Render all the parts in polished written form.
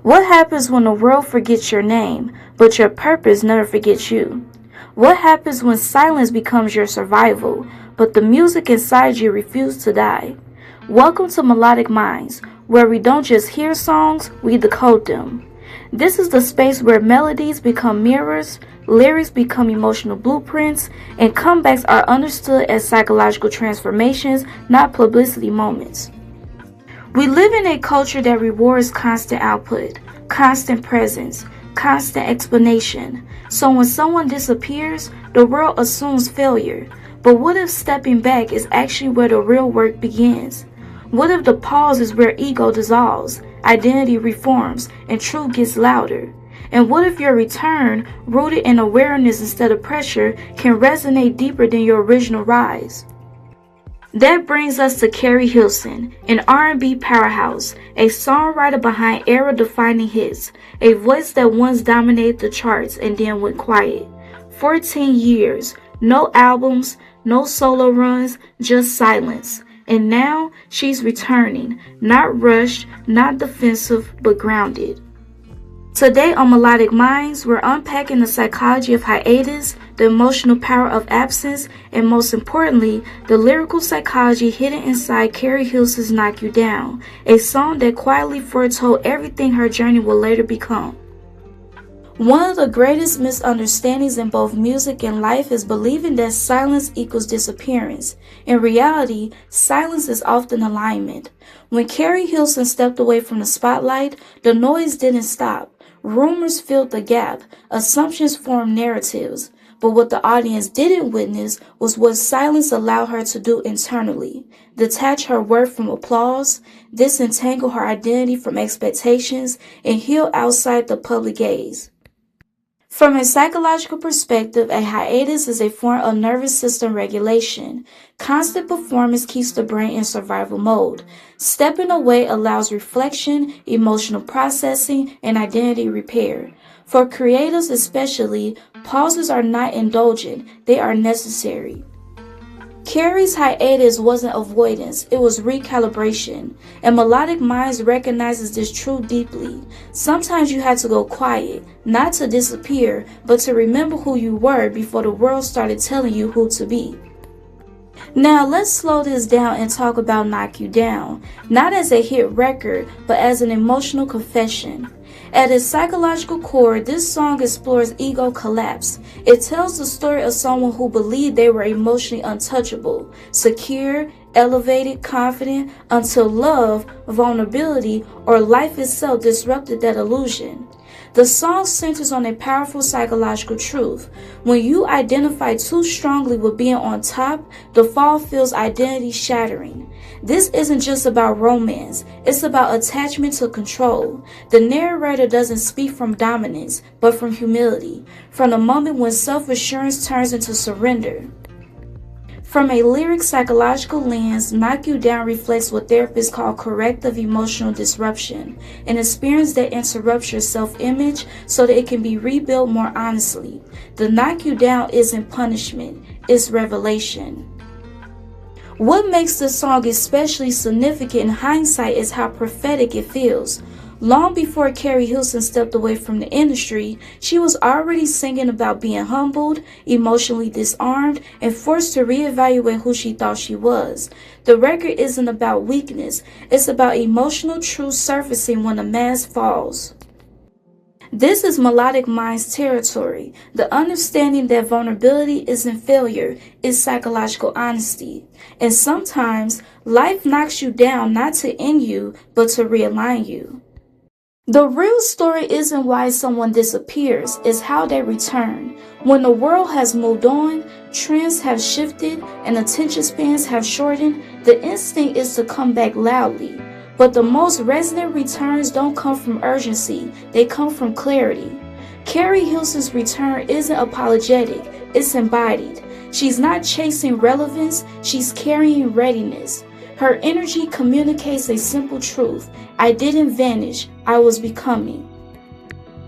What happens when the world forgets your name, but your purpose never forgets you? What happens when silence becomes your survival, but the music inside you refuses to die? Welcome to Melodic Minds, where we don't just hear songs, we decode them. This is the space where melodies become mirrors, lyrics become emotional blueprints, and comebacks are understood as psychological transformations, not publicity moments. We live in a culture that rewards constant output, constant presence, constant explanation. So when someone disappears, the world assumes failure. But what if stepping back is actually where the real work begins? What if the pause is where ego dissolves, identity reforms, and truth gets louder? And what if your return, rooted in awareness instead of pressure, can resonate deeper than your original rise? That brings us to Keri Hilson, an R&B powerhouse, a songwriter behind era-defining hits, a voice that once dominated the charts and then went quiet. 14 years, no albums, no solo runs, just silence. And now she's returning, not rushed, not defensive, but grounded. Today on Melodic Minds, we're unpacking the psychology of hiatus, the emotional power of absence, and most importantly, the lyrical psychology hidden inside Keri Hilson's Knock You Down, a song that quietly foretold everything her journey will later become. One of the greatest misunderstandings in both music and life is believing that silence equals disappearance. In reality, silence is often alignment. When Keri Hilson stepped away from the spotlight, the noise didn't stop. Rumors filled the gap, assumptions formed narratives, but what the audience didn't witness was what silence allowed her to do internally. Detach her worth from applause, disentangle her identity from expectations, and heal outside the public gaze. From a psychological perspective, a hiatus is a form of nervous system regulation. Constant performance keeps the brain in survival mode. Stepping away allows reflection, emotional processing, and identity repair. For creatives especially, pauses are not indulgent, they are necessary. Keri's hiatus wasn't avoidance, it was recalibration, and Melodic Minds recognizes this truth deeply. Sometimes you had to go quiet, not to disappear, but to remember who you were before the world started telling you who to be. Now let's slow this down and talk about Knock You Down, not as a hit record, but as an emotional confession. At its psychological core, this song explores ego collapse. It tells the story of someone who believed they were emotionally untouchable, secure, elevated, confident, until love, vulnerability, or life itself disrupted that illusion. The song centers on a powerful psychological truth. When you identify too strongly with being on top, the fall feels identity shattering. This isn't just about romance, it's about attachment to control. The narrator doesn't speak from dominance, but from humility, from the moment when self-assurance turns into surrender. From a lyric psychological lens, Knock You Down reflects what therapists call corrective emotional disruption, an experience that interrupts your self-image so that it can be rebuilt more honestly. The Knock You Down isn't punishment, it's revelation. What makes this song especially significant in hindsight is how prophetic it feels. Long before Keri Hilson stepped away from the industry, she was already singing about being humbled, emotionally disarmed, and forced to reevaluate who she thought she was. The record isn't about weakness, it's about emotional truth surfacing when the mask falls. This is Melodic Minds territory, the understanding that vulnerability isn't failure, it's psychological honesty. And sometimes, life knocks you down not to end you, but to realign you. The real story isn't why someone disappears, it's how they return. When the world has moved on, trends have shifted, and attention spans have shortened, the instinct is to come back loudly. But the most resonant returns don't come from urgency, they come from clarity. Keri Hilson's return isn't apologetic, it's embodied. She's not chasing relevance, she's carrying readiness. Her energy communicates a simple truth. I didn't vanish, I was becoming.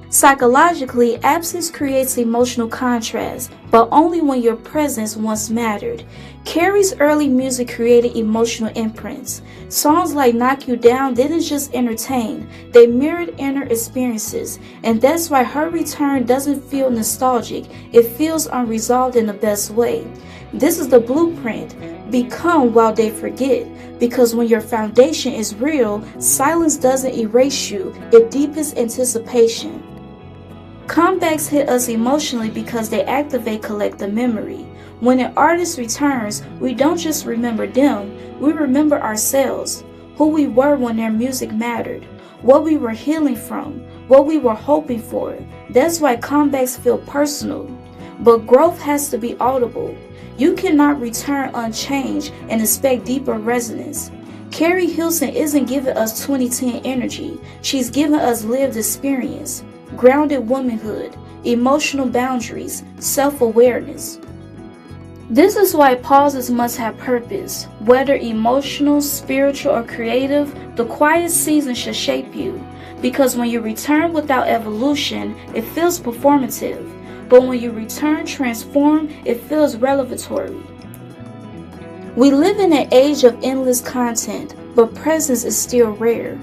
Psychologically, absence creates emotional contrast. but only when your presence once mattered. Keri's early music created emotional imprints. Songs like Knock You Down didn't just entertain, they mirrored inner experiences, and that's why her return doesn't feel nostalgic, it feels unresolved in the best way. This is the blueprint. Become while they forget, because when your foundation is real, silence doesn't erase you, it deepens anticipation. Comebacks hit us emotionally because they activate collective memory. When an artist returns, we don't just remember them, we remember ourselves, who we were when their music mattered, what we were healing from, what we were hoping for. That's why comebacks feel personal. But growth has to be audible. You cannot return unchanged and expect deeper resonance. Keri Hilson isn't giving us 2010 energy, she's giving us lived experience, grounded womanhood, emotional boundaries, self-awareness. This is why pauses must have purpose. Whether emotional, spiritual, or creative, the quiet season should shape you. Because when you return without evolution, it feels performative. But when you return transformed, it feels revelatory. We live in an age of endless content, but presence is still rare.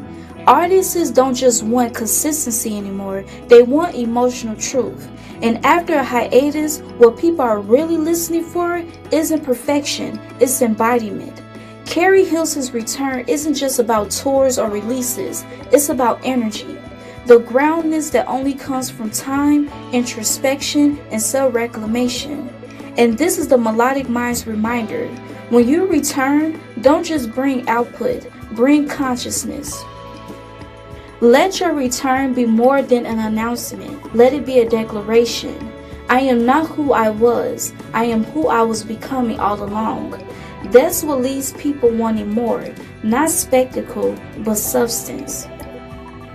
Artists don't just want consistency anymore, they want emotional truth. And after a hiatus, what people are really listening for isn't perfection, it's embodiment. Keri Hilson's return isn't just about tours or releases, it's about energy. The groundness that only comes from time, introspection, and self-reclamation. And this is the Melodic Minds reminder. When you return, don't just bring output, bring consciousness. Let your return be more than an announcement. Let it be a declaration. I am not who I was. I am who I was becoming all along. That's what leaves people wanting more, not spectacle, but substance.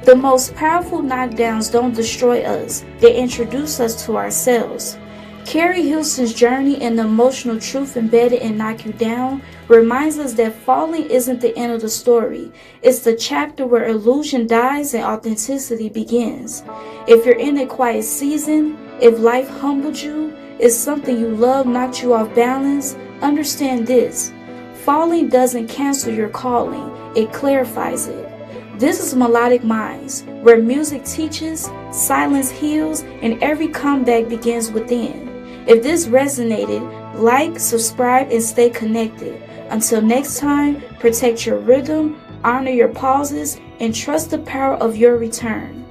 The most powerful knockdowns don't destroy us, they introduce us to ourselves. Keri Hilson's journey and the emotional truth embedded in Knock You Down reminds us that falling isn't the end of the story. It's the chapter where illusion dies and authenticity begins. If you're in a quiet season, if life humbled you, if something you love knocked you off balance, understand this. Falling doesn't cancel your calling, it clarifies it. This is Melodic Minds, where music teaches, silence heals, and every comeback begins within. If this resonated, like, subscribe, and stay connected. Until next time, protect your rhythm, honor your pauses, and trust the power of your return.